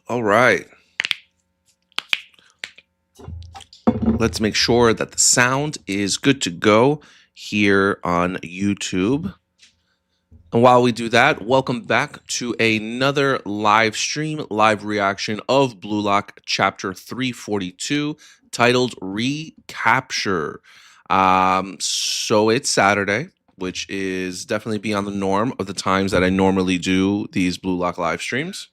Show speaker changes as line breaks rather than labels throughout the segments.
All right. Let's make sure that the sound is good to go here on YouTube. And while we do that, welcome back to another live stream, live reaction of Blue Lock Chapter 342, titled Recapture. So it's Saturday, which is definitely beyond the norm of the times that I normally do these Blue Lock live streams.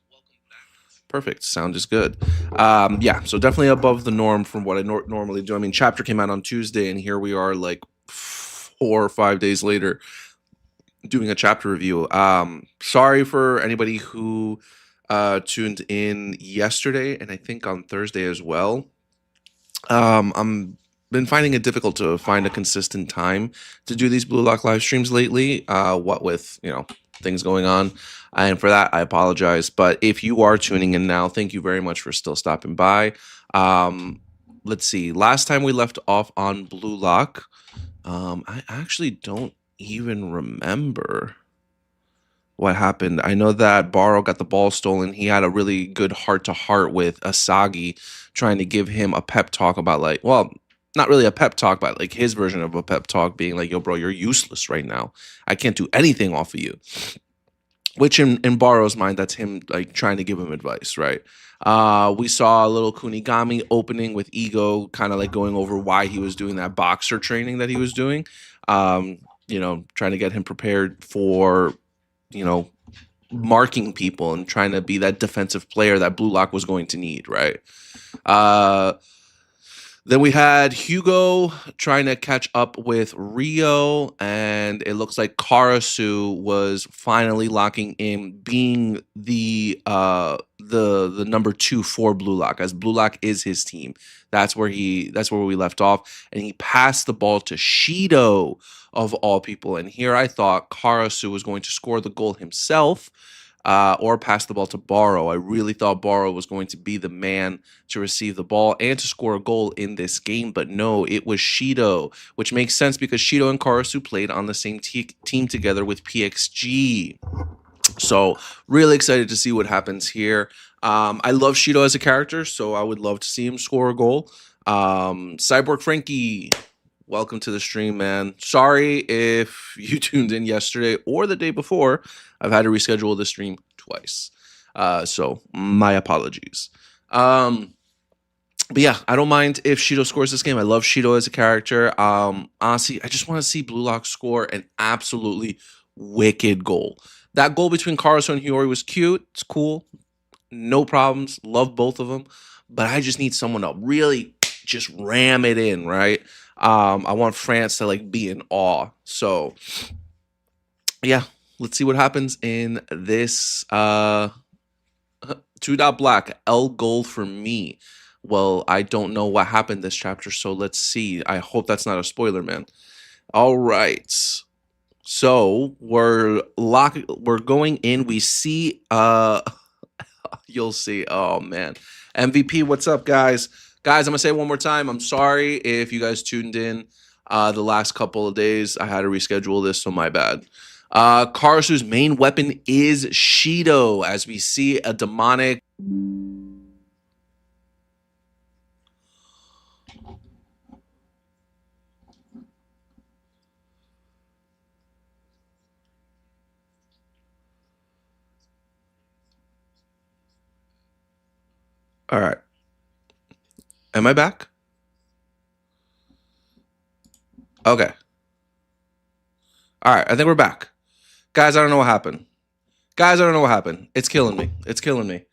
Perfect. Sound is good. Yeah, so definitely above the norm from what I normally do. I mean, Chapter came out on Tuesday, and here we are like 4 or 5 days later doing a chapter review. Sorry for anybody who tuned in yesterday and I think on Thursday as well. I'm been finding it difficult to find a consistent time to do these Blue Lock live streams lately. What with things going on, and for that I apologize. But if you are tuning in now, thank you very much for still stopping by. Let's see. Last time we left off on Blue Lock, I actually don't even remember what happened. I know that Baro got the ball stolen. He had a really good heart-to-heart with Asagi, trying to give him a pep talk about, like, well, not really a pep talk, but like his version of a pep talk, being like, yo, bro, you're useless right now. I can't do anything off of you. Which in Baro's mind, that's him like trying to give him advice, right? We saw a little Kunigami opening with Ego, kind of like going over why he was doing that boxer training that he was doing. Trying to get him prepared for, marking people and trying to be that defensive player that Blue Lock was going to need, right? Then we had Hugo trying to catch up with Rio, and it looks like Karasu was finally locking in, being the number 2 for Blue Lock, as Blue Lock is his team. That's where we left off, and he passed the ball to Shido of all people. And here I thought Karasu was going to score the goal himself, or pass the ball to Baro. I really thought Baro was going to be the man to receive the ball and to score a goal in this game, but no, it was Shido, which makes sense because Shido and Karasu played on the same team together with PXG. So really excited to see what happens here. I love Shido as a character, so I would love to see him score a goal. Cyborg Frankie, welcome to the stream, man. Sorry if you tuned in yesterday or the day before. I've had to reschedule the stream twice. So my apologies. But yeah, I don't mind if Shido scores this game. I love Shido as a character. Honestly, I just want to see Blue Lock score an absolutely wicked goal. That goal between Karasu and Hiyori was cute. It's cool. No problems. Love both of them. But I just need someone to really just ram it in, right? I want France to like be in awe. So yeah, let's see what happens in this 2.black L goal for me. Well, I don't know what happened this chapter, so let's see. I hope that's not a spoiler, man. All right. So we're going in. We see you'll see. Oh man. MVP, what's up, guys? Guys, I'm gonna say it one more time. I'm sorry if you guys tuned in the last couple of days. I had to reschedule this, so my bad. Karasu's main weapon is Shido, as we see a demonic. All right. Am I back? Okay. All right, I think we're back. Guys, I don't know what happened. It's killing me.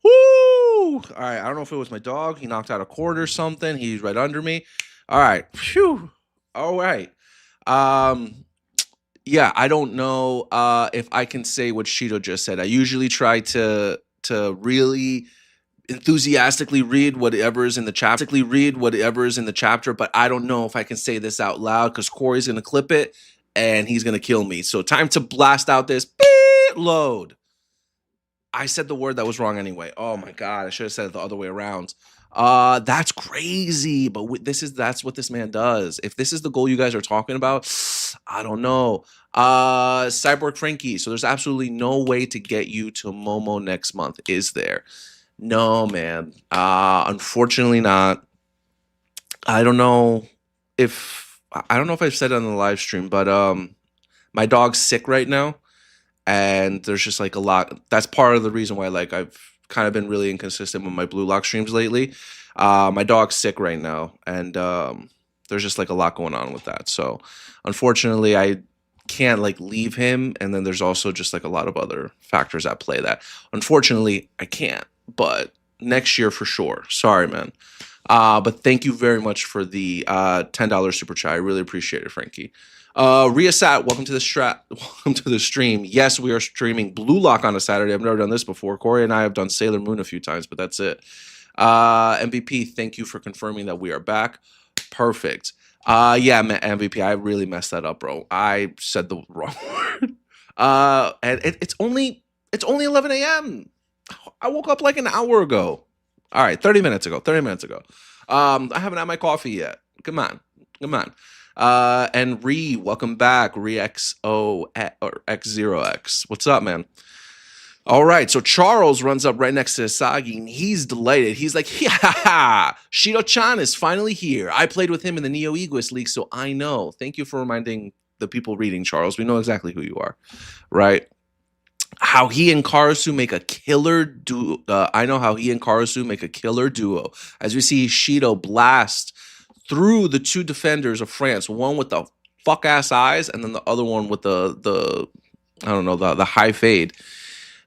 Woo! All right, I don't know if it was my dog. He knocked out a cord or something. He's right under me. All right. Phew. All right. Yeah, I don't know if I can say what Shido just said. I usually try to really enthusiastically read whatever is in the chapter, but I don't know if I can say this out loud because Corey's gonna clip it and he's gonna kill me. So time to blast out this beep load. I said the word that was wrong anyway. Oh my god, I should have said it the other way around. That's crazy, but that's what this man does. If this is the goal you guys are talking about, I don't know. Cyborg Frankie. So there's absolutely no way to get you to Momo next month, is there? No, man. Unfortunately not. I don't know if I've said it on the live stream, but my dog's sick right now, and there's just like a lot. That's part of the reason why like I've kind of been really inconsistent with my Blue Lock streams lately. My dog's sick right now, and there's just like a lot going on with that. So unfortunately, I can't like leave him, and then there's also just like a lot of other factors at play that unfortunately I can't. But next year for sure. Sorry, man. But thank you very much for the $10 super chat. I really appreciate it, Frankie. Riasat, welcome to the welcome to the stream. Yes, we are streaming Blue Lock on a Saturday. I've never done this before. Corey and I have done Sailor Moon a few times, but that's it. MVP, thank you for confirming that we are back. Perfect. Yeah, MVP, I really messed that up, bro. I said the wrong word. And it's only 11 a.m. I woke up like an hour ago. All right, 30 minutes ago. I haven't had my coffee yet. Come on. And welcome back. XO or X0X. What's up, man? All right, so Charles runs up right next to Asagi, and he's delighted. He's like, yeah, Shido-chan is finally here. I played with him in the Neo Egoist League, so I know. Thank you for reminding the people reading, Charles. We know exactly who you are, right? How he and Karasu make a killer duo. I know how he and Karasu make a killer duo. As we see Shido blast through the two defenders of France, one with the fuck ass eyes, and then the other one with the I don't know, the high fade.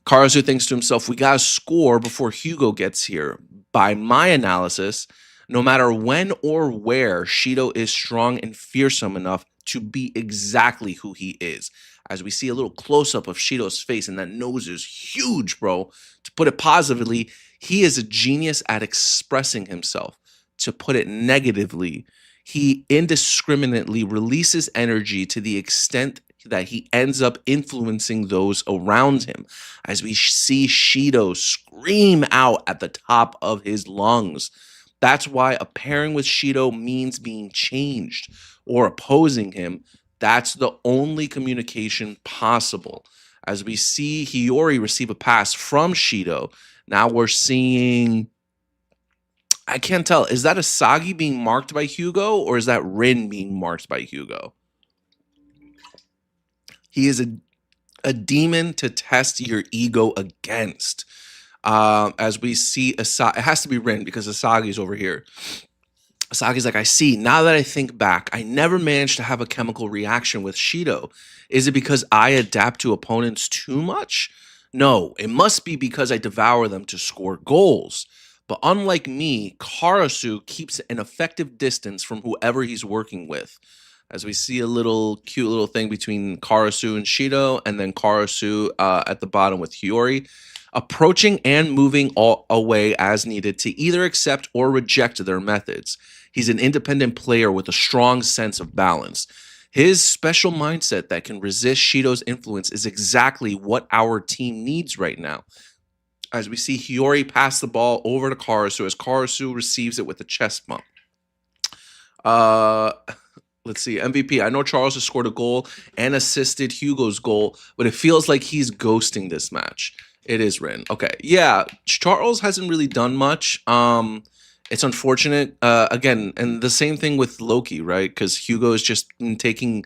Karasu thinks to himself, we gotta score before Hugo gets here. By my analysis, no matter when or where, Shido is strong and fearsome enough to be exactly who he is. As we see a little close-up of Shido's face, and that nose is huge, bro. To put it positively, he is a genius at expressing himself. To put it negatively, he indiscriminately releases energy to the extent that he ends up influencing those around him. As we see Shido scream out at the top of his lungs. That's why a pairing with Shido means being changed or opposing him. That's the only communication possible. As we see Hiyori receive a pass from Shido, now we're seeing, I can't tell, is that Asagi being marked by Hugo, or is that Rin being marked by Hugo? He is a demon to test your ego against. As we see Asagi, it has to be Rin because Asagi's over here. Asagi's like, I see. Now that I think back, I never managed to have a chemical reaction with Shido. Is it because I adapt to opponents too much? No, it must be because I devour them to score goals. But unlike me, Karasu keeps an effective distance from whoever he's working with. As we see a little cute little thing between Karasu and Shido, and then Karasu at the bottom with Hiyori. Approaching and moving away as needed to either accept or reject their methods. He's an independent player with a strong sense of balance. His special mindset that can resist Shido's influence is exactly what our team needs right now. As we see Hiyori pass the ball over to Karasu as Karasu receives it with a chest bump. Let's see, MVP. I know Charles has scored a goal and assisted Hugo's goal, but it feels like he's ghosting this match. It is Rin. Okay. Yeah, Charles hasn't really done much. It's unfortunate. Again, and the same thing with Loki, right? Because Hugo has just been taking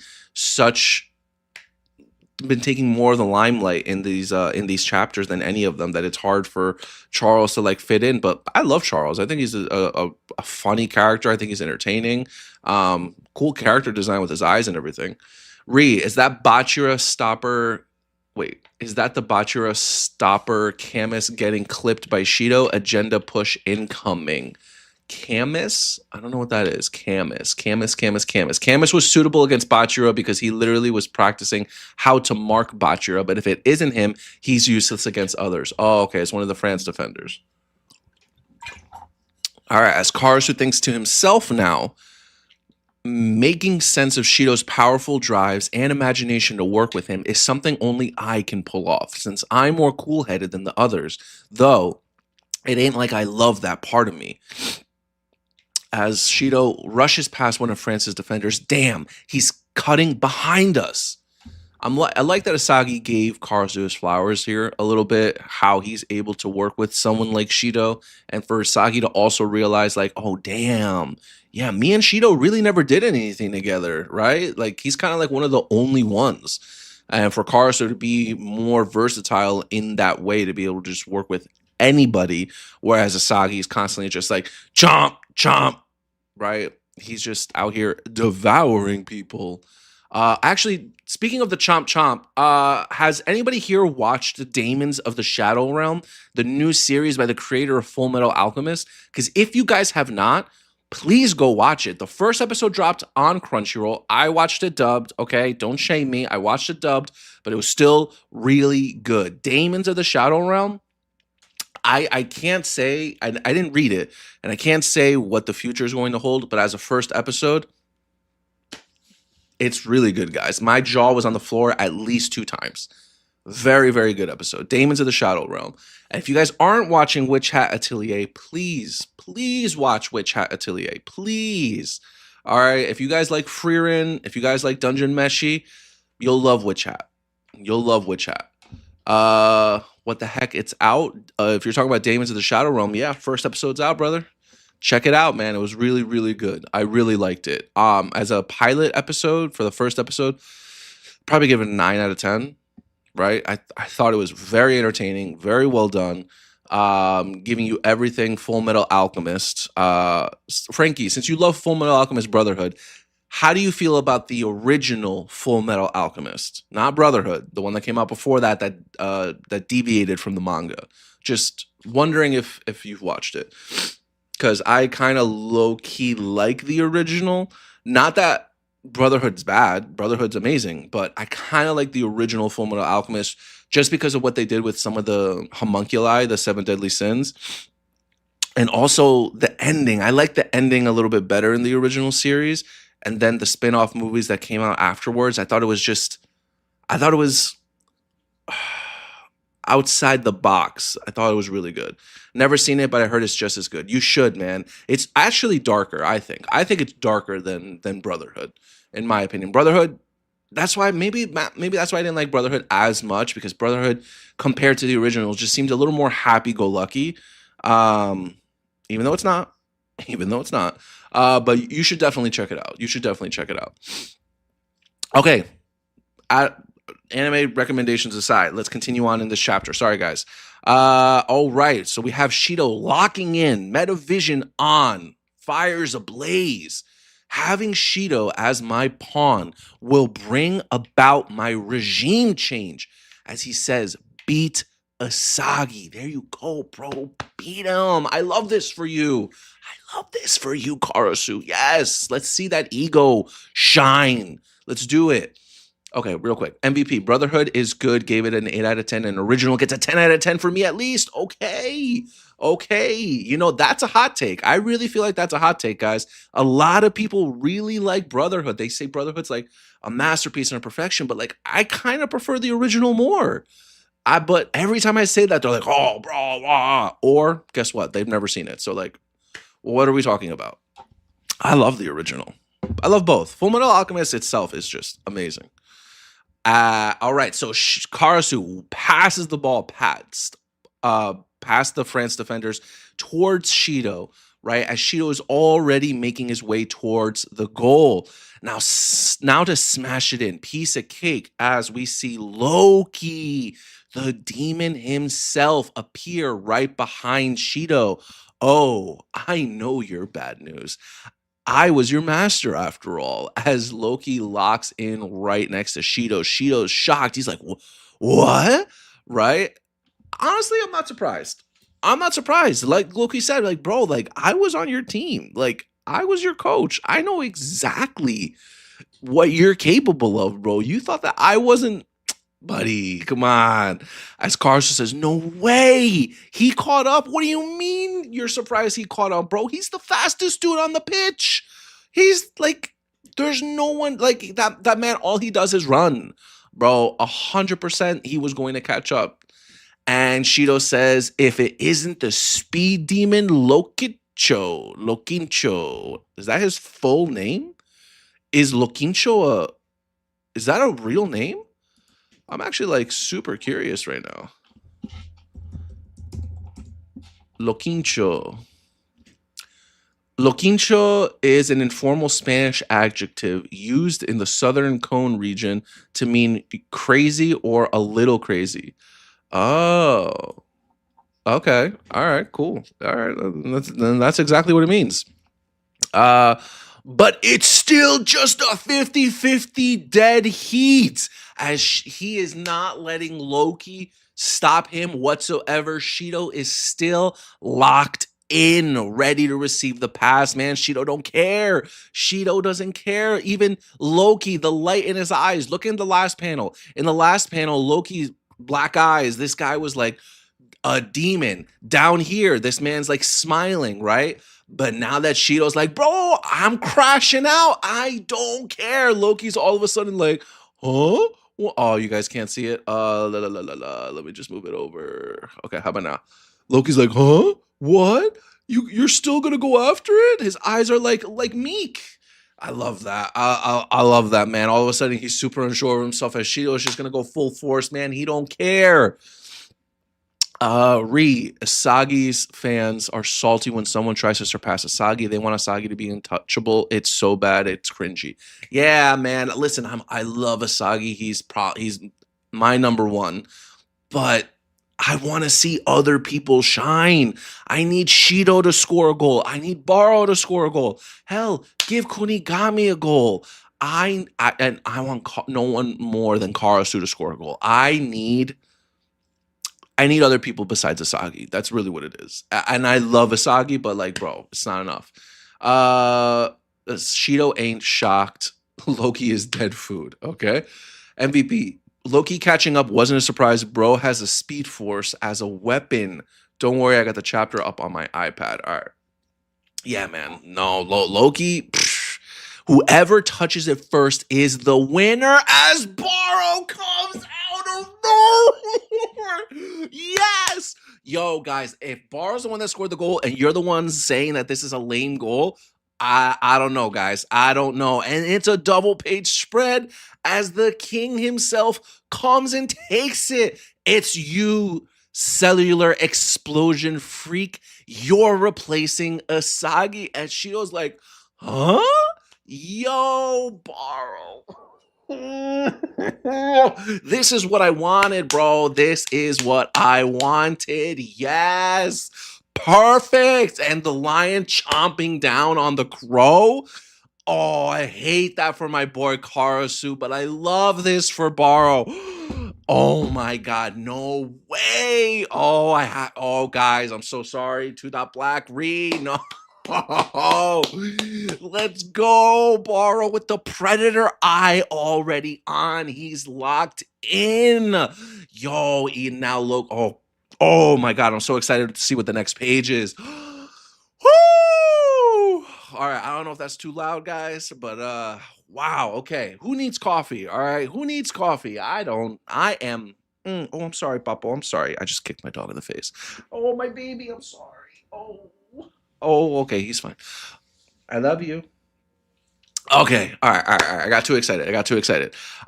more of the limelight in these chapters than any of them, that it's hard for Charles to like fit in. But I love Charles. I think he's a funny character. I think he's entertaining. Cool character design with his eyes and everything. Is that Bachira stopper? Wait, is that the Bachira stopper Camus getting clipped by Shido? Agenda push incoming. Camus? I don't know what that is. Camus. Camus was suitable against Bachira because he literally was practicing how to mark Bachira, but if it isn't him, he's useless against others. Oh, okay, it's one of the France defenders. All right, as Karasu thinks to himself now, making sense of Shido's powerful drives and imagination to work with him is something only I can pull off, since I'm more cool-headed than the others, though it ain't like I love that part of me. As Shido rushes past one of France's defenders, damn, he's cutting behind us. I like that Asagi gave Karasu his flowers here a little bit, how he's able to work with someone like Shido, and for Asagi to also realize, like, oh, damn, yeah, me and Shido really never did anything together, right? Like, he's kind of like one of the only ones. And for Karasu to be more versatile in that way, to be able to just work with anybody, whereas Asagi is constantly just like, chomp, chomp, right? He's just out here devouring people. Actually, speaking of the chomp chomp, has anybody here watched the Daemons of the Shadow Realm, the new series by the creator of Full Metal Alchemist? Because if you guys have not, please go watch it. The first episode dropped on Crunchyroll. I watched it dubbed. Okay, don't shame me. I watched it dubbed, but it was still really good. Daemons of the Shadow Realm. I can't say I didn't read it, and I can't say what the future is going to hold. But as a first episode, it's really good, guys. My jaw was on the floor at least 2 times. Very, very good episode. Daemons of the Shadow Realm. And if you guys aren't watching Witch Hat Atelier, please, please watch Witch Hat Atelier. Please. All right. If you guys like Frieren, if you guys like Dungeon Meshi, you'll love Witch Hat. You'll love Witch Hat. What the heck? It's out. If you're talking about Daemons of the Shadow Realm, yeah, first episode's out, brother. Check it out, man. It was really, really good. I really liked it. As a pilot episode for the first episode, probably give it a 9 out of 10. Right? I thought it was very entertaining, very well done. Giving you everything Full Metal Alchemist. Frankie, since you love Full Metal Alchemist Brotherhood, how do you feel about the original Full Metal Alchemist? Not Brotherhood, the one that came out before that deviated from the manga. Just wondering if you've watched it. Because I kind of low-key like the original. Not that Brotherhood's bad. Brotherhood's amazing. But I kind of like the original Full Metal Alchemist just because of what they did with some of the homunculi, the 7 deadly sins. And also the ending. I like the ending a little bit better in the original series. And then the spin-off movies that came out afterwards, I thought it was outside the box. I thought it was really good. Never seen it, but I heard it's just as good. You should, man. It's actually darker, I think. I think it's darker than Brotherhood, in my opinion. Brotherhood, that's why maybe that's why I didn't like Brotherhood as much, because Brotherhood, compared to the original, just seemed a little more happy-go-lucky. Even though it's not. But you should definitely check it out. Okay. Anime recommendations aside, let's continue on in this chapter. Sorry, guys. All right. So we have Shido locking in, Metavision on, fires ablaze. Having Shido as my pawn will bring about my regime change. As he says, beat Asagi. There you go, bro. Beat him. I love this for you. Karasu. Yes. Let's see that ego shine. Let's do it. Okay, real quick. MVP, Brotherhood is good. Gave it an 8 out of 10. And original gets a 10 out of 10 for me at least. Okay. You know, that's a hot take. I really feel like that's a hot take, guys. A lot of people really like Brotherhood. They say Brotherhood's like a masterpiece and a perfection, but like I kind of prefer the original more. But every time I say that, they're like, oh, bro, or guess what? They've never seen it. So like, what are we talking about? I love the original. I love both. Full Metal Alchemist itself is just amazing. All right, so Karasu passes the ball past the France defenders towards Shido, right? As Shido is already making his way towards the goal. Now to smash it in, piece of cake, as we see Loki, the demon himself, appear right behind Shido. Oh, I know you're bad news. I was your master after all, as Loki locks in right next to Shido. Shido's shocked. He's like, what? Right? Honestly, I'm not surprised. Like Loki said, like, bro, like, I was on your team. Like, I was your coach. I know exactly what you're capable of, bro. You thought that I wasn't. Buddy, come on. As Carson says, no way. He caught up. What do you mean you're surprised he caught up, bro? He's the fastest dude on the pitch. He's like, there's no one like that man. All he does is run, bro. 100% he was going to catch up. And Shido says, if it isn't the speed demon Lokincho, is that his full name? Is Lokincho Is that a real name? I'm actually like super curious right now. Loquincho. Loquincho is an informal Spanish adjective used in the Southern Cone region to mean crazy or a little crazy. Oh, okay. All right, cool. All right, that's exactly what it means. Uh, but it's still just a 50-50 dead heat as he is not letting Loki stop him whatsoever. Shido is still locked in, ready to receive the pass. Man, Shido don't care. Shido doesn't care. Even Loki, the light in his eyes. Look in the last panel. In the last panel, Loki's black eyes. This guy was like a demon. Down here, this man's like smiling, right? But now that Shido's like, bro, I'm crashing out. I don't care. Loki's all of a sudden like, huh? Well, oh, you guys can't see it. Let me just move it over. Okay, how about now? Loki's like, huh? What? You're still gonna go after it? His eyes are like meek. I love that. I love that, man. All of a sudden, he's super unsure of himself. As Shido's just gonna go full force, man. He don't care. Asagi's fans are salty when someone tries to surpass Asagi. They want Asagi to be untouchable. It's so bad, it's cringy. Yeah, man. Listen, I love Asagi. He's my number one, but I want to see other people shine. I need Shido to score a goal. I need Baro to score a goal. Hell, give Kunigami a goal. I want no one more than Karasu to score a goal. I need other people besides Asagi. That's really what it is. And I love Asagi, but like, bro, it's not enough. Shido ain't shocked. Loki is dead food. Okay. MVP. Loki catching up wasn't a surprise. Bro has a speed force as a weapon. Don't worry, I got the chapter up on my iPad. All right. Yeah, man. No, Loki. Whoever touches it first is the winner as Baro comes out of nowhere. Yes. Yo, guys, if Baro's the one that scored the goal and you're the ones saying that this is a lame goal, I don't know, guys. I don't know. And it's a double page spread as the king himself comes and takes it. It's you, cellular explosion freak. You're replacing Asagi. And Shido's like, huh? Yo, Baro. This is what I wanted, bro. This is what I wanted. Yes. Perfect. And the lion chomping down on the crow. Oh, I hate that for my boy Karasu, but I love this for Baro. Oh my god, no way. Oh, guys, I'm so sorry. 2.black read. No. Oh, let's go, Baro with the Predator eye already on. He's locked in. Yo, now look. Oh my god, I'm so excited to see what the next page is. Woo! All right, I don't know if that's too loud, guys, but wow, okay. Who needs coffee? All right, who needs coffee? I don't. I am. Oh, I'm sorry, Papo. I'm sorry. I just kicked my dog in the face. Oh, my baby. I'm sorry. Oh, okay, he's fine. I love you. Okay, all right. I got too excited.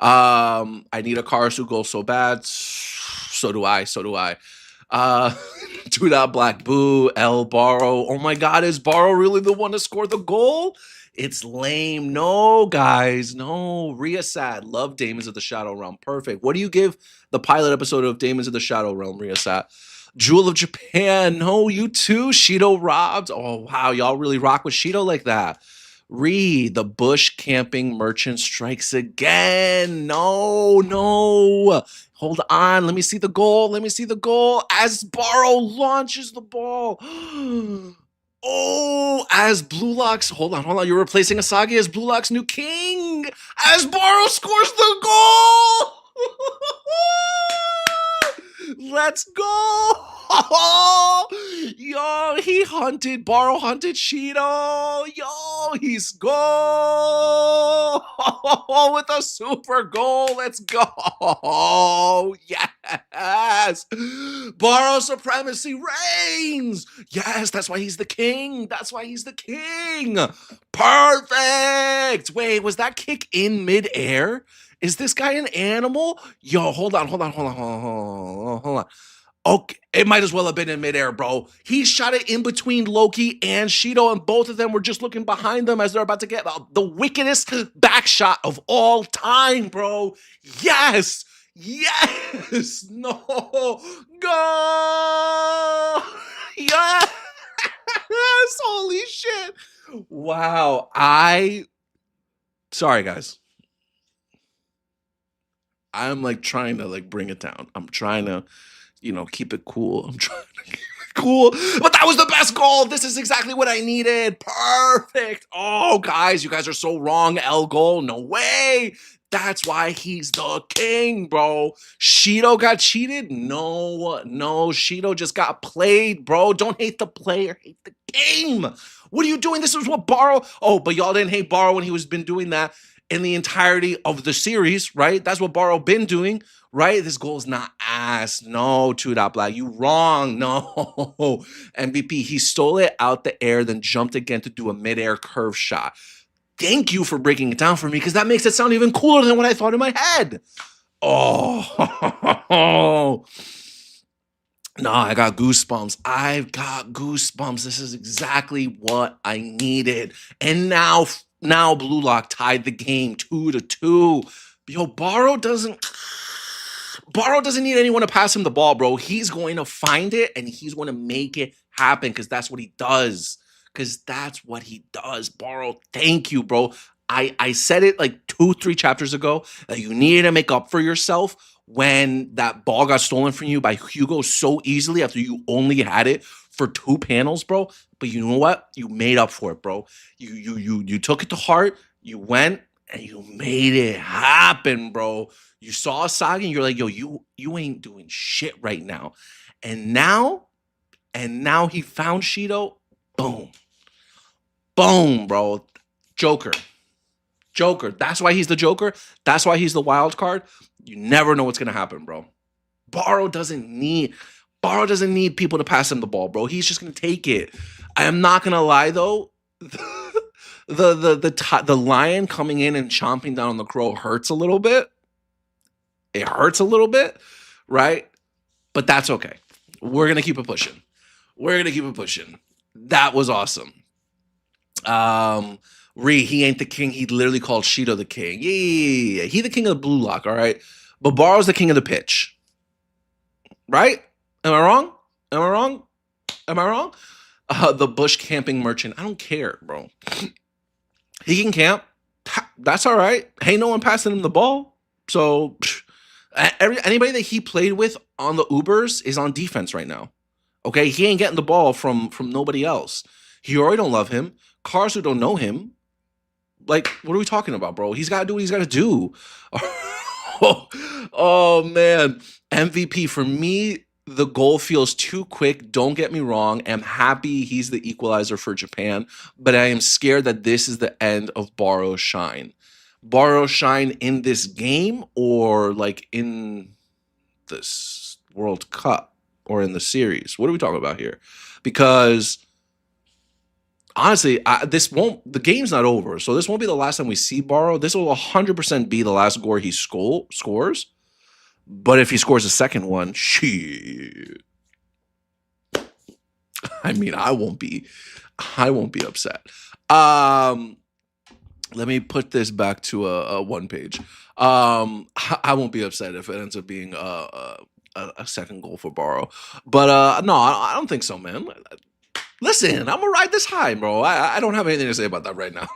I need a Karasu goal so bad. So do I. 2.black boo, L Baro. Oh my god, is Baro really the one to score the goal? It's lame. No, guys. No. Ria Sad. Love Demons of the Shadow Realm. Perfect. What do you give the pilot episode of Demons of the Shadow Realm, Ria Sad? Jewel of Japan. No, you too. Shido robbed. Oh, wow. Y'all really rock with Shido like that. The bush camping merchant strikes again. No. Hold on. Let me see the goal. As Baro launches the ball. Oh, as Blue Lock's. Hold on. You're replacing Asagi as Blue Lock's new king. As Baro scores the goal. Let's go. Yo, Baro hunted Shido. Yo, he's goal with a super goal. Let's go. Yes. Baro supremacy reigns. Yes, that's why he's the king. Perfect. Wait, was that kick in midair? Is this guy an animal? Yo, hold on, hold on, hold on, hold on, hold on, hold on. Okay, it might as well have been in midair, bro. He shot it in between Loki and Shido, and both of them were just looking behind them as they're about to get the wickedest back shot of all time, bro. Yes! Yes! No! Go! Yes! Holy shit! Wow. Sorry, guys. I'm like trying to like bring it down. I'm trying to, keep it cool. I'm trying to keep it cool. But that was the best goal. This is exactly what I needed. Perfect. Oh, guys, you guys are so wrong. El goal. No way. That's why he's the king, bro. Shido got cheated? No. Shido just got played, bro. Don't hate the player. Hate the game. What are you doing? This is what Baro. Oh, but y'all didn't hate Baro when he was been doing that in the entirety of the series, right? That's what Baro been doing, right? This goal is not ass. No, 2.black. You wrong. No. MVP. He stole it out the air, then jumped again to do a midair curve shot. Thank you for breaking it down for me, because that makes it sound even cooler than what I thought in my head. Oh. No, I got goosebumps. I've got goosebumps. This is exactly what I needed. And now Blue Lock tied the game 2-2. Yo, Baro doesn't need anyone to pass him the ball, bro. He's going to find it and he's going to make it happen, because that's what he does. Baro, thank you, bro. I said it like 2-3 chapters ago that you needed to make up for yourself when that ball got stolen from you by Hugo so easily after you only had it for 2 panels, bro. But you know what? You made up for it, bro. You took it to heart. You went and you made it happen, bro. You saw Asagi and you're like, yo, you ain't doing shit right now. And now he found Shido. Boom. Boom, bro. Joker. That's why he's the Joker. That's why he's the wild card. You never know what's going to happen, bro. Baro doesn't need people to pass him the ball, bro. He's just going to take it. I am not going to lie, though. The lion coming in and chomping down on the crow hurts a little bit. It hurts a little bit, right? But that's okay. We're going to keep it pushing. That was awesome. He ain't the king. He literally called Shido the king. Yeah. He the king of the Blue Lock, all right? But Baro's the king of the pitch. Right? Am I wrong? The bush camping merchant. I don't care, bro. He can camp. That's all right. Ain't no one passing him the ball. So anybody that he played with on the Ubers is on defense right now. Okay? He ain't getting the ball from nobody else. Hiyori don't love him. Cars who don't know him. Like, what are we talking about, bro? He's got to do what he's got to do. Oh, man. MVP, for me, the goal feels too quick. Don't get me wrong. I'm happy he's the equalizer for Japan, but I am scared that this is the end of Baro's shine. Baro's shine in this game, or like in this World Cup or in the series? What are we talking about here? Because honestly, the game's not over, so this won't be the last time we see Baro. This will 100% be the last goal he scores. But if he scores a second one, shit. I mean, I won't be upset. Let me put this back to a one page. I won't be upset if it ends up being a second goal for Baro. But no, I don't think so, man. Listen, I'm gonna ride this high, bro. I don't have anything to say about that right now.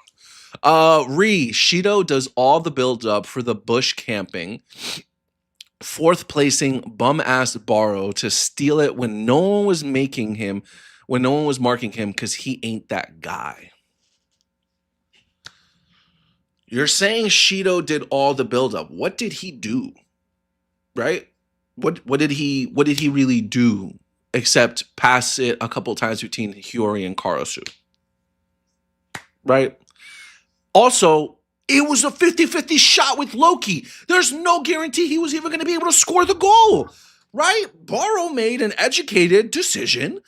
Shido does all the build up for the bush camping, fourth placing bum ass Baro to steal it when no one was marking him, because he ain't that guy. You're saying Shido did all the build up. What did he do? Right? What did he really do? Except pass it a couple times between Hiyori and Karasu. Right? Also, it was a 50-50 shot with Loki. There's no guarantee he was even going to be able to score the goal. Right? Baro made an educated decision,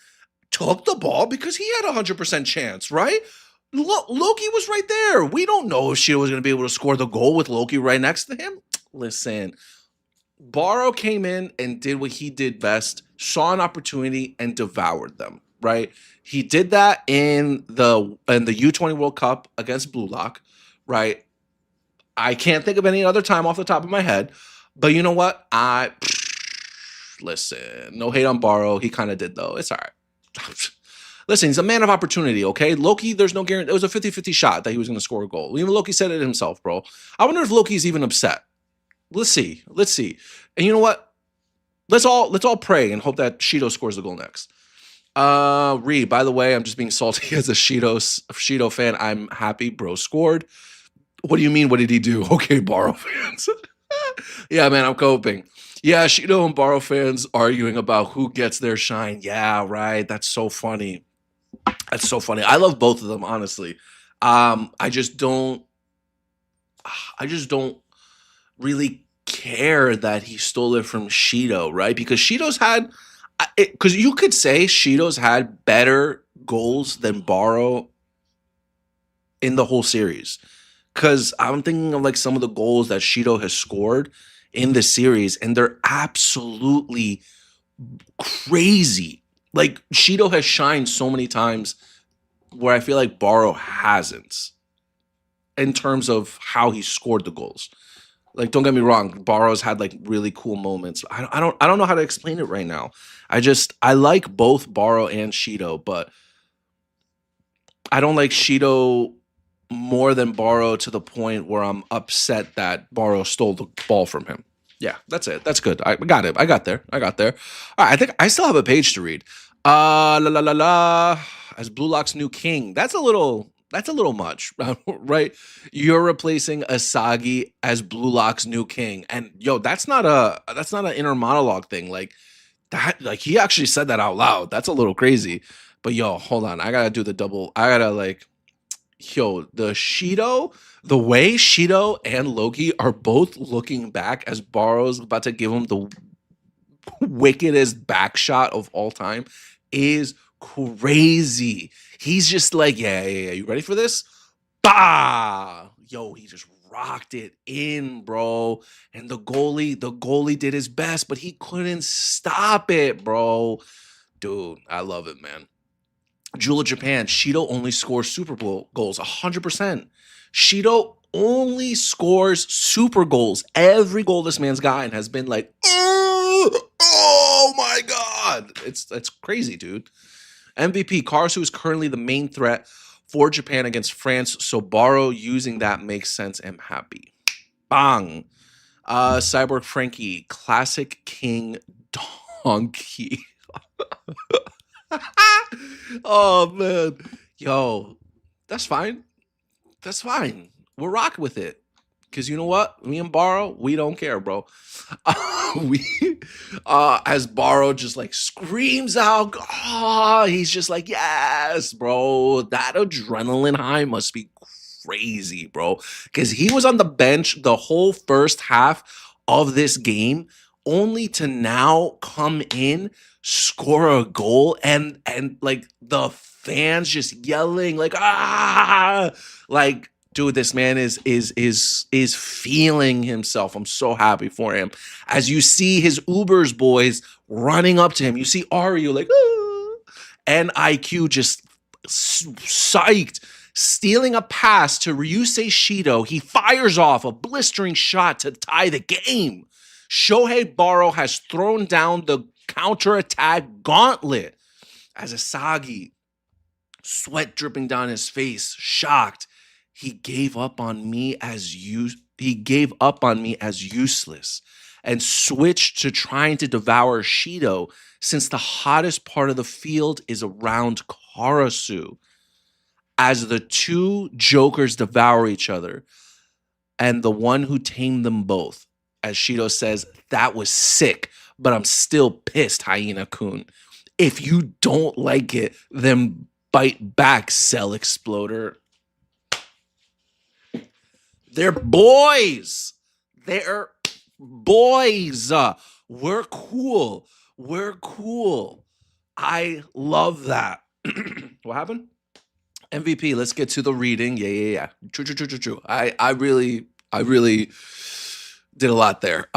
took the ball because he had a 100% chance, right? Loki was right there. We don't know if Shido was going to be able to score the goal with Loki right next to him. Listen, Borrow came in and did what he did best, saw an opportunity and devoured them, right? He did that in the U20 World Cup against Blue Lock, right? I can't think of any other time off the top of my head, but you know what? Listen, no hate on Borrow. He kind of did though. It's all right. Listen, he's a man of opportunity, okay? Loki, there's no guarantee. It was a 50-50 shot that he was going to score a goal. Even Loki said it himself, bro. I wonder if Loki's even upset. Let's see. And you know what? Let's all pray and hope that Shido scores the goal next. Ree, by the way, I'm just being salty as a Shido fan. I'm happy bro scored. What do you mean? What did he do? Okay, Borrow fans. Yeah, man, I'm coping. Yeah, Shido and Borrow fans arguing about who gets their shine. Yeah, right. That's so funny. I love both of them, honestly. I just don't really care that he stole it from Shido, right? Because Shido's had, because you could say Shido's had better goals than Borrow in the whole series. Because I'm thinking of like some of the goals that Shido has scored in the series, and they're absolutely crazy. Like Shido has shined so many times where I feel like Borrow hasn't in terms of how he scored the goals. Like, don't get me wrong, Borrow's had like really cool moments. I don't know how to explain it right now. I like both Borrow and Shido, but I don't like Shido more than Borrow to the point where I'm upset that Borrow stole the ball from him. Yeah, that's it. That's good. I got it. I got there. All right, I think I still have a page to read. La la la la. As Blue Lock's new king. That's a little much, right? You're replacing Asagi as Blue Lock's new king. And yo, that's not an inner monologue thing. Like that, like he actually said that out loud. That's a little crazy. But yo, hold on. I gotta do the double. I gotta like, yo, the way Shido and Loki are both looking back as Borrow's about to give him the wickedest back shot of all time is crazy. He's just like, yeah. You ready for this? Bah! Yo, he just rocked it in, bro. And the goalie did his best, but he couldn't stop it, bro. Dude, I love it, man. Jewel of Japan, Shido only scores Super Bowl goals, 100%. Shido only scores super goals. Every goal this man's gotten has been like, oh my God. It's crazy, dude. MVP, Karasu is currently the main threat for Japan against France, so Borrow using that makes sense. I'm happy. Bang. Cyborg Frankie, classic King Donkey. Oh man, yo, that's fine. We'll rock with it, because you know what? Me and Borrow, we don't care, bro. As Borrow just like screams out, he's just like, yes, bro. That adrenaline high must be crazy, bro. Because he was on the bench the whole first half of this game, only to now come in, score a goal, and like the fans just yelling like, like, dude, this man is feeling himself. I'm so happy for him. As you see his Ubers boys running up to him, you see Ario like, and IQ just psyched, stealing a pass to Ryusei Shido. He fires off a blistering shot to tie the game. Shohei Borrow has thrown down the counterattack gauntlet as Asagi, sweat dripping down his face, shocked. He gave up on me as useless and switched to trying to devour Shido, since the hottest part of the field is around Karasu. As the two jokers devour each other, and the one who tamed them both, as Shido says, that was sick, but I'm still pissed, Hyena-kun. If you don't like it, then bite back, Cell Exploder. They're boys. We're cool. I love that. What happened? MVP, let's get to the reading. Yeah. True. I really Did a lot there.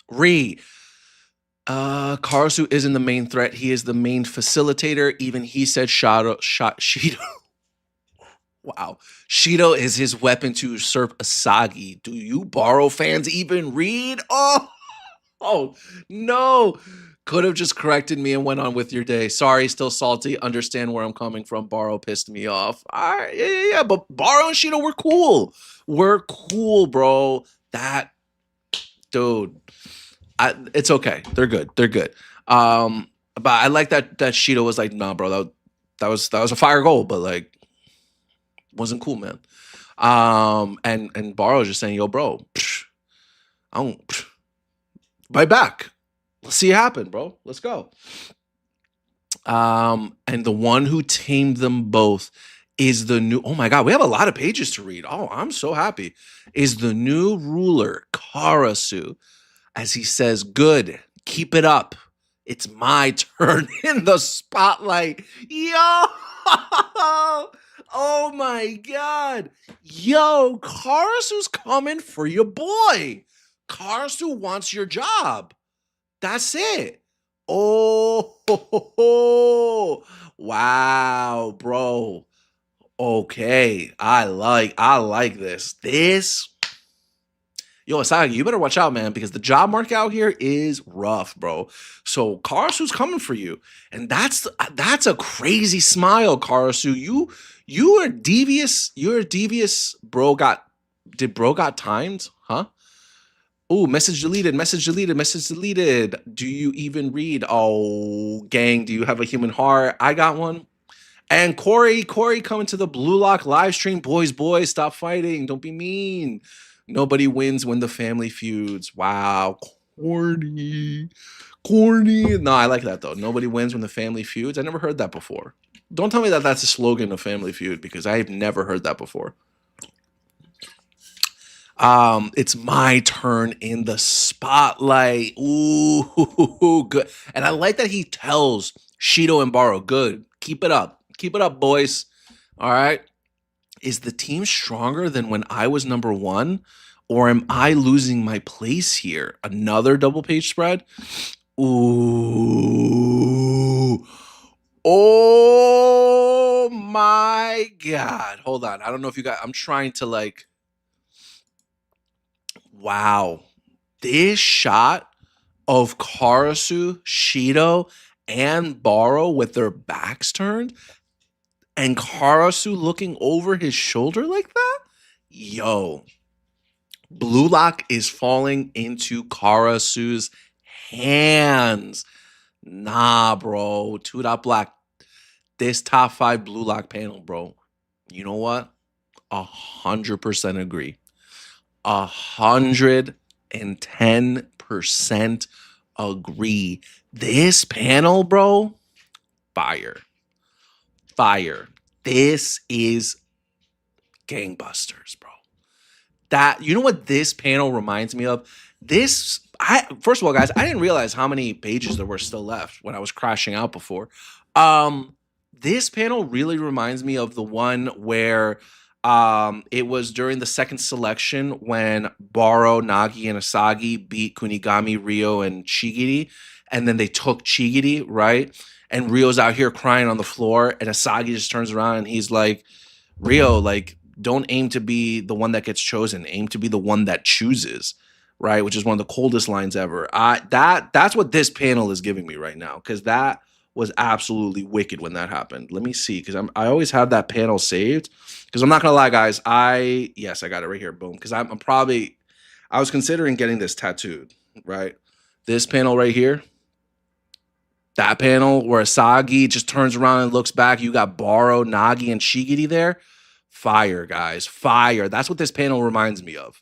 Re. Karasu isn't the main threat. He is the main facilitator. Even he said Shido. Wow. Shido is his weapon to usurp Asagi. Do you borrow fans even read? Oh, no. Could have just corrected me and went on with your day. Sorry, still salty. Understand where I'm coming from. Borrow pissed me off. All right, yeah, but Borrow and Shido were cool. We're cool, bro. That dude. It's okay. They're good. They're good. But I like that Shido was like, nah, bro, that was a fire goal, but like wasn't cool, man. And Borrow was just saying, yo, bro, I don't bite back. Let's see it happen, bro. Let's go. And the one who tamed them both is the new, oh my God, we have a lot of pages to read. Oh, I'm so happy. Is the new ruler, Karasu, as he says, good, keep it up. It's my turn in the spotlight. Yo! Oh my God. Yo, Karasu's coming for your boy. Karasu wants your job. That's it. Oh, wow, bro. Okay, I like this. Yo, Asagi, you better watch out, man, because the job market out here is rough, bro. So Karasu's coming for you, and that's a crazy smile, Karasu. You are devious. You're a devious. Did bro got timed? Huh? Oh, message deleted, message deleted, message deleted. Do you even read? Oh, gang, do you have a human heart? I got one. And Corey coming to the Blue Lock live stream. Boys, stop fighting. Don't be mean. Nobody wins when the family feuds. Wow. Corny. No, I like that though. Nobody wins when the family feuds. I never heard that before. Don't tell me that that's a slogan of Family Feud because I've never heard that before. It's my turn in the spotlight. Ooh, good. And I like that he tells Shido and Borrow, good. Keep it up. Keep it up, boys. All right. Is the team stronger than when I was number one? Or am I losing my place here? Another double page spread? Ooh. Oh my God. Hold on. I don't know if you got, I'm trying to like, wow. This shot of Karasu, Shido, and Borrow with their backs turned and Karasu looking over his shoulder like that? Yo. Blue Lock is falling into Karasu's hands. Nah, bro. 2.black. This top 5 Blue Lock panel, bro. You know what? 100% agree. 110% agree. This panel, bro, fire. This is gangbusters, bro. You know what this panel reminds me of? First of all, guys, I didn't realize how many pages there were still left when I was crashing out before. This panel really reminds me of the one where it was during the second selection when Borrow, Nagi, and Asagi beat Kunigami, Ryo, and Chigiri, and then they took Chigiri, right? And Ryo's out here crying on the floor, and Asagi just turns around and he's like, Ryo, like, don't aim to be the one that gets chosen. Aim to be the one that chooses, right? Which is one of the coldest lines ever. That's what this panel is giving me right now, because that was absolutely wicked when that happened. Let me see, because I always have that panel saved. Because I'm not gonna lie, guys, I got it right here. Boom. Because I was considering getting this tattooed, right? This panel right here. That panel where Asagi just turns around and looks back. You got Borrow, Nagi, and Shigiri there. Fire, guys. Fire. That's what this panel reminds me of.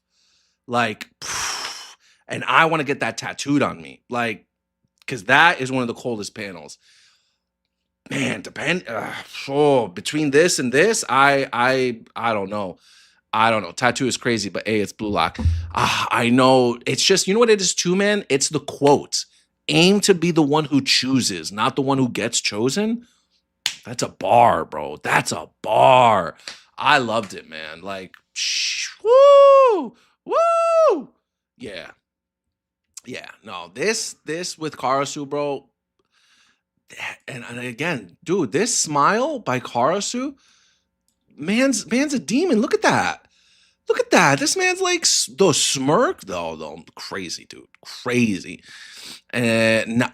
Like, and I want to get that tattooed on me. Like, because that is one of the coldest panels. Man, between this and this, I don't know. Tattoo is crazy, but it's Blue Lock. I know. It's just, you know what it is too, man? It's the quote. Aim to be the one who chooses, not the one who gets chosen. That's a bar, bro. That's a bar. I loved it, man. Like, woo! Yeah. Yeah. No, this with Karasu, bro. And again, dude, this smile by Karasu, man's a demon. Look at that. Look at that. This man's like the smirk, though. Crazy, dude. Crazy. And now,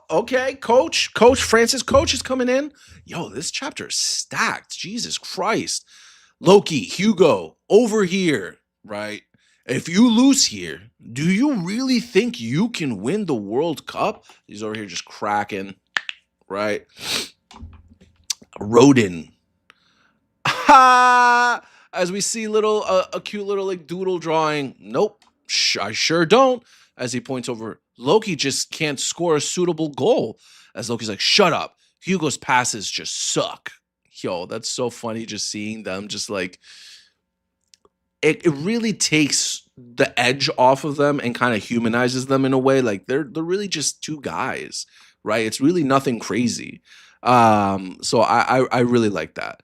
okay. Coach Francis, Coach is coming in. Yo, this chapter is stacked. Jesus Christ. Loki, Hugo, over here, right? If you lose here, do you really think you can win the World Cup? He's over here just cracking, right? Rodin. Ha! As we see a cute little like doodle drawing. Nope, I sure don't. As he points over, Loki just can't score a suitable goal. As Loki's like, shut up. Hugo's passes just suck. Yo, that's so funny just seeing them just like it really takes the edge off of them and kind of humanizes them in a way. Like they're really just two guys, right? It's really nothing crazy. So I really like that.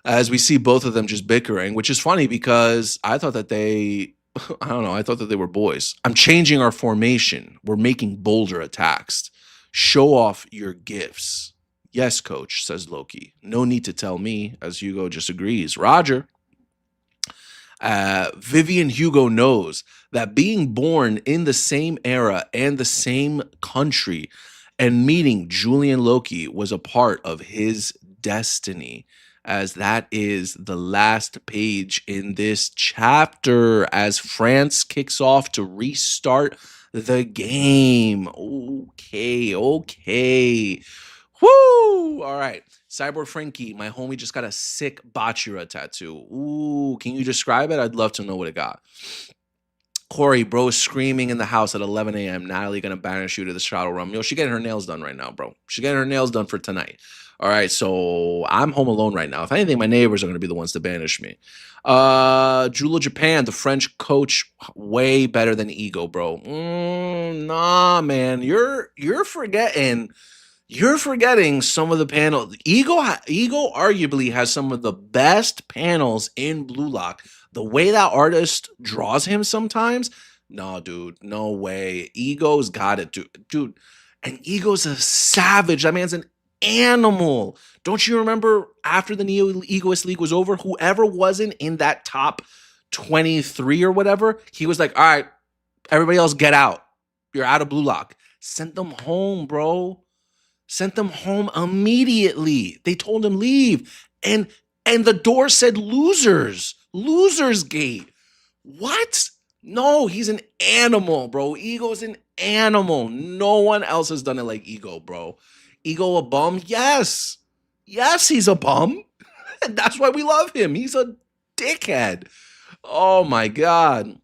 As we see both of them just bickering, which is funny because I thought that I don't know, I thought that they were boys. I'm changing our formation. We're making bolder attacks. Show off your gifts. Yes, coach, says Loki. No need to tell me, as Hugo just agrees. Roger. Vivian Hugo knows that being born in the same era and the same country and meeting Julian Loki was a part of his destiny, as that is the last page in this chapter as France kicks off to restart the game. Okay. Woo! All right. Cyborg Frankie, my homie just got a sick Bachira tattoo. Ooh, can you describe it? I'd love to know what it got. Corey, bro, screaming in the house at 11 a.m. Natalie gonna banish you to the shadow realm. Yo, she getting her nails done right now, bro. She getting her nails done for tonight. All right, so I'm home alone right now. If anything, my neighbors are gonna be the ones to banish me. Jula Japan, the French coach, way better than Ego, bro. Nah, man, you're forgetting. You're forgetting some of the panels. Ego arguably has some of the best panels in Blue Lock. The way that artist draws him sometimes, no, dude, no way. Ego's got it, dude. And Ego's a savage. That man's an animal. Don't you remember after the Neo Egoist League was over, whoever wasn't in that top 23 or whatever, he was like, all right, everybody else get out. You're out of Blue Lock. Sent them home, bro. Sent them home immediately. They told him leave. And the door said losers. Losers gate. What? No, he's an animal, bro. Ego's an animal. No one else has done it like Ego, bro. Ego a bum? Yes. Yes, he's a bum. And that's why we love him. He's a dickhead. Oh my God.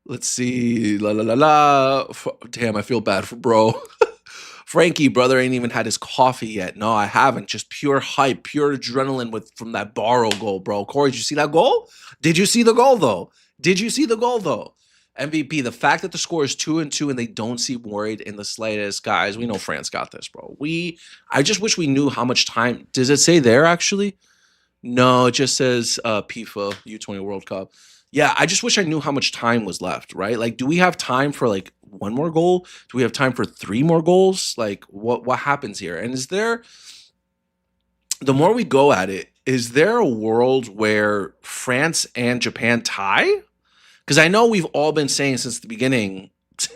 Let's see. Damn, I feel bad for bro. Frankie, brother, ain't even had his coffee yet. No, I haven't. Just pure hype, pure adrenaline from that Barrow goal, bro. Corey, did you see that goal? Did you see the goal, though? MVP, the fact that the score is 2-2 and they don't seem worried in the slightest. Guys, we know France got this, bro. I just wish we knew how much time. Does it say there, actually? No, it just says FIFA U20 World Cup. Yeah, I just wish I knew how much time was left, right? Like, do we have time for like one more goal? Do we have time for 3 more goals? Like, what happens here? And is there, the more we go at it, is there a world where France and Japan tie? Because I know we've all been saying since the beginning,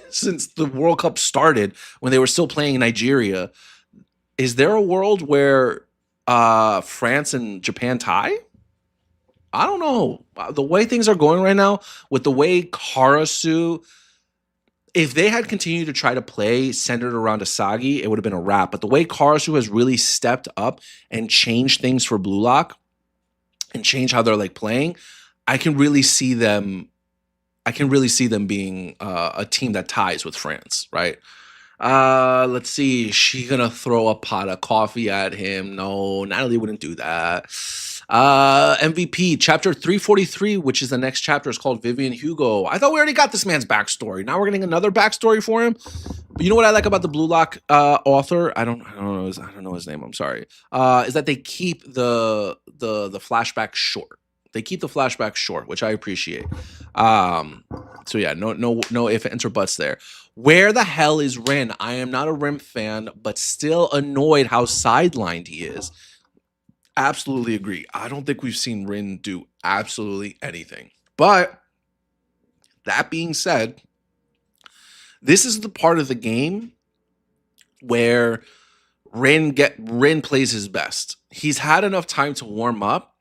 since the World Cup started, when they were still playing in Nigeria, is there a world where France and Japan tie? I don't know. The way things are going right now, with the way Karasu, if they had continued to try to play centered around Asagi, it would have been a wrap. But the way Karasu has really stepped up and changed things for Blue Lock and changed how they're like playing, I can really see them being a team that ties with France, right? Let's see. Is she gonna throw a pot of coffee at him? No, Natalie wouldn't do that. MVP chapter 343, which is the next chapter, is called Vivian Hugo. I thought we already got this man's backstory. Now we're getting another backstory for him. But you know what I like about the Blue Lock author? I don't know his name. I'm sorry. Is that they keep the flashback short. They keep the flashbacks short, which I appreciate. So yeah, no ifs, ands, or buts there. Where the hell is Rin? I am not a Rim fan, but still annoyed how sidelined he is. Absolutely agree. I don't think we've seen Rin do absolutely anything. But that being said, this is the part of the game where Rin plays his best. He's had enough time to warm up,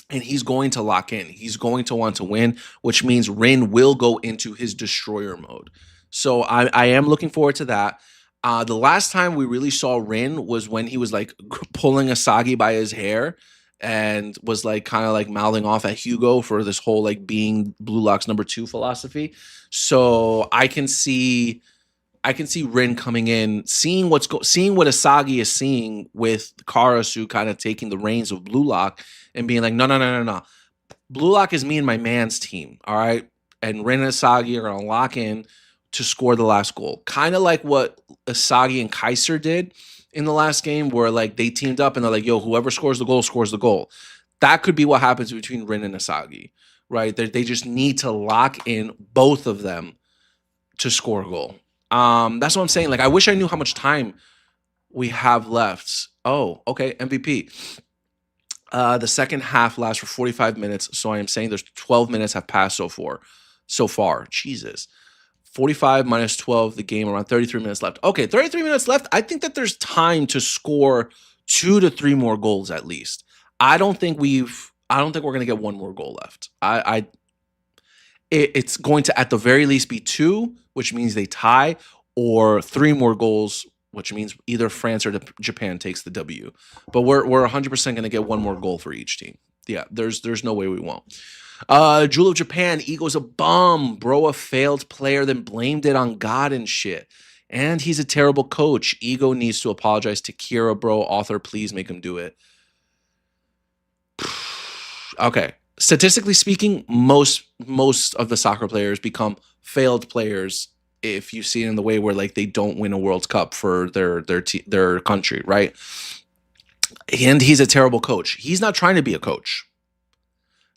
and he's going to lock in. He's going to want to win, which means Rin will go into his destroyer mode. So I am looking forward to that. The last time we really saw Rin was when he was like pulling Asagi by his hair and was like kind of like mouthing off at Hugo for this whole like being Blue Lock's #2 philosophy. So I can see Rin coming in, seeing what Asagi is seeing with Karasu kind of taking the reins of Blue Lock and being like, no. Blue Lock is me and my man's team, all right? And Rin and Asagi are going to lock in to score the last goal. Kind of like what Asagi and Kaiser did in the last game where like they teamed up and they're like, yo, whoever scores the goal scores the goal. That could be what happens between Rin and Asagi, right? They just need to lock in both of them to score a goal. That's what I'm saying. Like, I wish I knew how much time we have left. Oh, okay. MVP. The second half lasts for 45 minutes. So I am saying there's 12 minutes have passed so far. Jesus. 45 minus 12, the game around 33 minutes left. Okay, 33 minutes left. I think that there's time to score 2 to 3 more goals at least. I don't think we're going to get one more goal left. It's going to at the very least be 2, which means they tie, or 3 more goals, which means either France or Japan takes the W. But we're 100% going to get one more goal for each team. Yeah, there's no way we won't. Jewel of Japan, Ego's a bum, bro, a failed player, then blamed it on God and shit. And he's a terrible coach. Ego needs to apologize to Kira, bro. Author, please make him do it. Okay. Statistically speaking, most of the soccer players become failed players if you see it in the way where like they don't win a World Cup for their country, right? And he's a terrible coach. He's not trying to be a coach.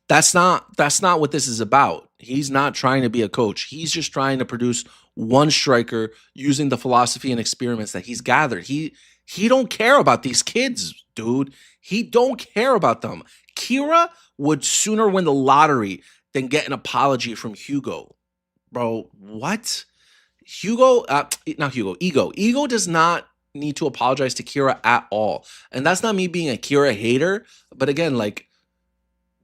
That's not what this is about. He's not trying to be a coach. He's just trying to produce one striker using the philosophy and experiments that he's gathered. He don't care about these kids, dude. He don't care about them. Kira would sooner win the lottery than get an apology from Hugo. Bro, what? Ego does not need to apologize to Kira at all. And that's not me being a Kira hater, but again, like,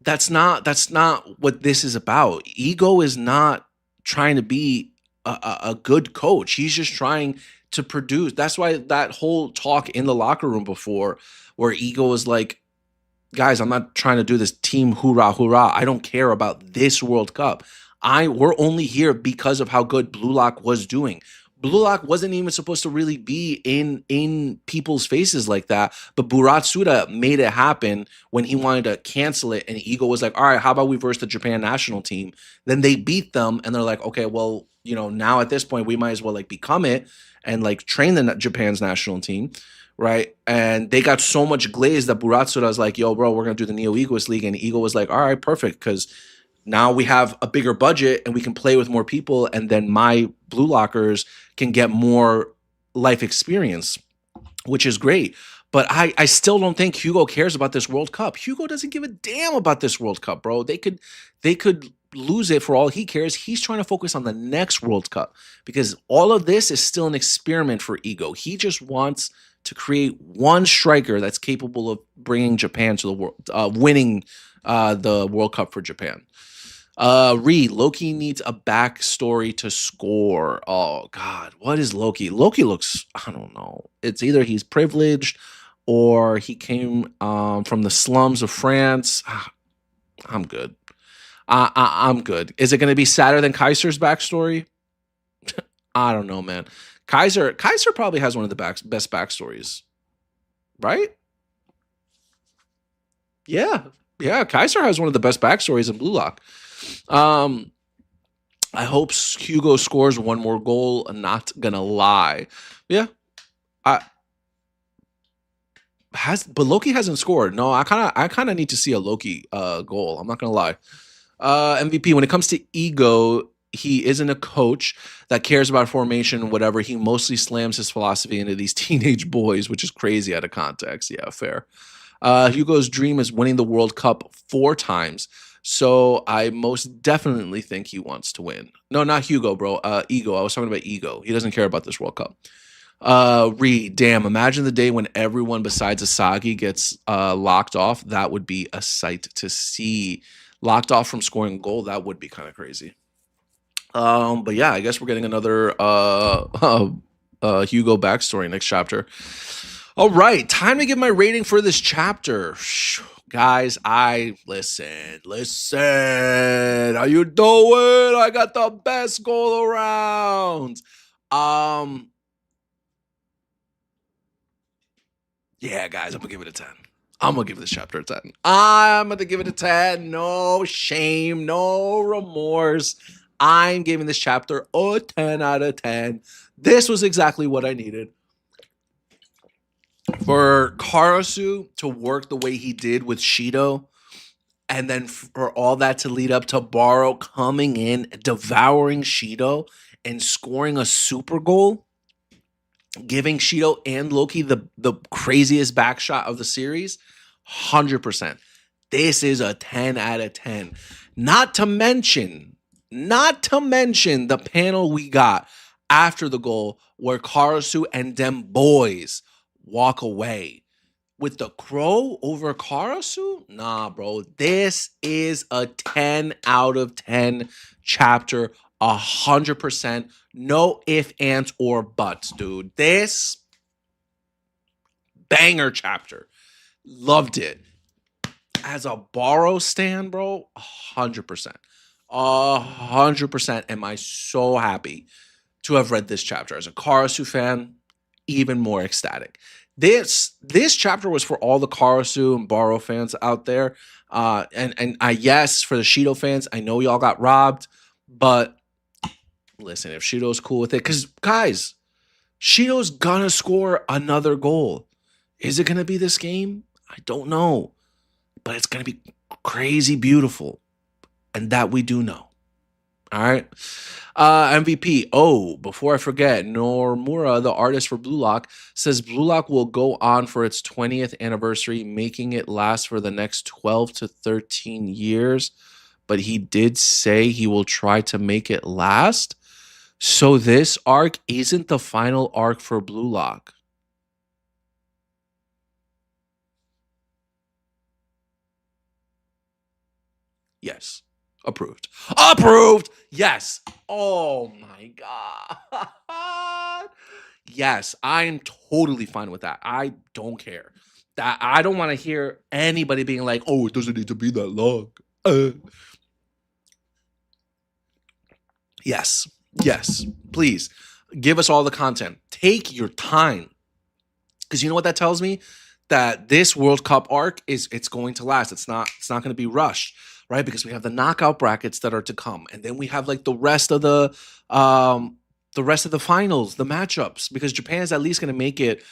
that's not what this is about. Ego is not trying to be a good coach. He's just trying to produce. That's why that whole talk in the locker room before where Ego is like, guys, I'm not trying to do this team hoorah, hoorah. I don't care about this World Cup. We're only here because of how good Blue Lock was doing. Blue Lock wasn't even supposed to really be in people's faces like that, but Burat Suda made it happen when he wanted to cancel it, and Ego was like, all right, how about we verse the Japan national team? Then they beat them, and they're like, okay, well, now at this point, we might as well like become it and like train the Japan's national team, right? And they got so much glaze that Burat Suda was like, yo, bro, we're going to do the Neo-Egoist League, and Ego was like, all right, perfect, because now we have a bigger budget and we can play with more people, and then my Blue Lockers can get more life experience, which is great. But I still don't think Hugo cares about this World Cup. Hugo doesn't give a damn about this World Cup, bro. They could lose it for all he cares. He's trying to focus on the next World Cup because all of this is still an experiment for Ego. He just wants to create one striker that's capable of bringing Japan to the world, winning the World Cup for Japan. Loki needs a backstory to score. Oh God, what is Loki? Loki looks, I don't know. It's either he's privileged or he came from the slums of France. I'm good. I'm good. Is it going to be sadder than Kaiser's backstory? I don't know, man. Kaiser probably has one of the best backstories, right? Yeah. Kaiser has one of the best backstories in Blue Lock. I hope Hugo scores one more goal. I'm not gonna lie. Yeah. but Loki hasn't scored. No, I kind of need to see a Loki goal. I'm not gonna lie. MVP, when it comes to ego, he isn't a coach that cares about formation, whatever. He mostly slams his philosophy into these teenage boys, which is crazy out of context. Yeah, fair. Hugo's dream is winning the World Cup 4 times. So I most definitely think he wants to win. No, not Hugo, bro. Ego. I was talking about ego. He doesn't care about this World Cup. Reed, damn, imagine the day when everyone besides Asagi gets locked off. That would be a sight to see. Locked off from scoring a goal, that would be kind of crazy. But yeah, I guess we're getting another Hugo backstory next chapter. All right, time to give my rating for this chapter. Guys, listen. How you doing? I got the best goal around. Yeah, guys, I'm gonna give it a 10. I'm gonna give this chapter a 10. I'm gonna give it a 10. No shame, no remorse. I'm giving this chapter a 10 out of 10. This was exactly what I needed. For Karasu to work the way he did with Shido, and then for all that to lead up to Baro coming in, devouring Shido, and scoring a super goal, giving Shido and Loki the craziest back shot of the series, 100%. This is a 10 out of 10. Not to mention the panel we got after the goal where Karasu and them boys walk away with the crow over Karasu. Nah, bro. This is a 10 out of 10 chapter. 100%. No ifs, ands, or buts, dude. This banger chapter. Loved it. As a Baro stan, bro, 100%. 100% am I so happy to have read this chapter. As a Karasu fan, even more ecstatic. This chapter was for all the Karasu and Baro fans out there. And yes, for the Shido fans, I know y'all got robbed, but listen, if Shido's cool with it, because guys, Shido's gonna score another goal. Is it gonna be this game? I don't know, but it's gonna be crazy beautiful, and that we do know. All right. MVP. Oh, before I forget, Normura, the artist for Blue Lock, says Blue Lock will go on for its 20th anniversary, making it last for the next 12 to 13 years. But he did say he will try to make it last. So this arc isn't the final arc for Blue Lock. Yes. Approved. Approved. Yes. Oh my God. Yes, I am totally fine with that. I don't care. That I don't want to hear anybody being like, "Oh, it doesn't need to be that long." Yes. Yes. Please give us all the content. Take your time. Because you know what that tells me? That this World Cup arc it's going to last. It's not going to be rushed. Right, because we have the knockout brackets that are to come, and then we have like the rest of the finals, the matchups. Because Japan is at least going to make it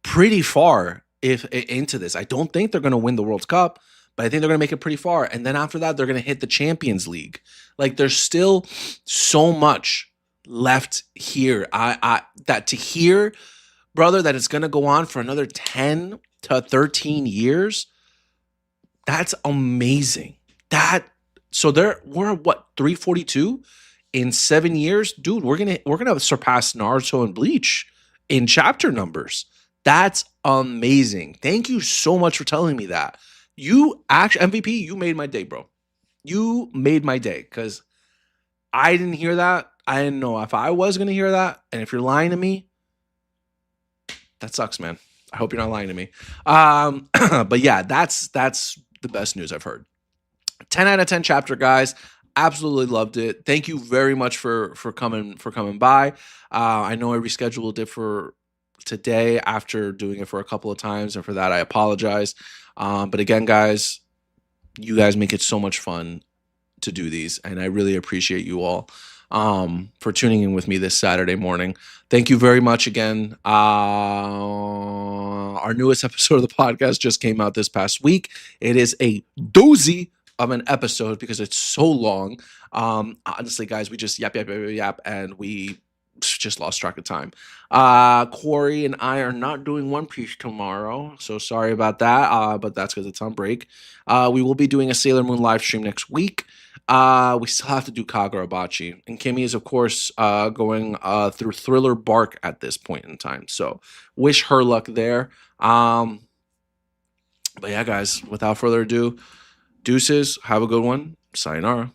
pretty far into this. I don't think they're going to win the World Cup, but I think they're going to make it pretty far. And then after that, they're going to hit the Champions League. Like there's still so much left here. That to hear, brother, that it's going to go on for another 10 to 13 years. That's amazing. We're what, 342 in 7 years, dude. We're gonna surpass Naruto and Bleach in chapter numbers. That's amazing. Thank you so much for telling me that. You actually, MVP, you made my day, bro. You made my day because I didn't hear that. I didn't know if I was gonna hear that, and if you're lying to me, that sucks, man. I hope you're not lying to me. But yeah, that's the best news I've heard. 10 out of 10 chapter, guys. Absolutely loved it. Thank you very much for coming by. I know I rescheduled it for today after doing it for a couple of times, and for that I apologize. But again, guys, you guys make it so much fun to do these, and I really appreciate you all for tuning in with me this Saturday morning. Thank you very much again. Our newest episode of the podcast just came out this past week. It is a doozy of an episode because it's so long. Honestly, guys, we just yap, and we just lost track of time. Corey and I are not doing One Piece tomorrow, so sorry about that. But that's because it's on break. We will be doing a Sailor Moon live stream next week. We still have to do Kagurabachi, and Kimmy is of course going through Thriller Bark at this point in time. So wish her luck there. But yeah, guys, without further ado, deuces. Have a good one. Sayonara.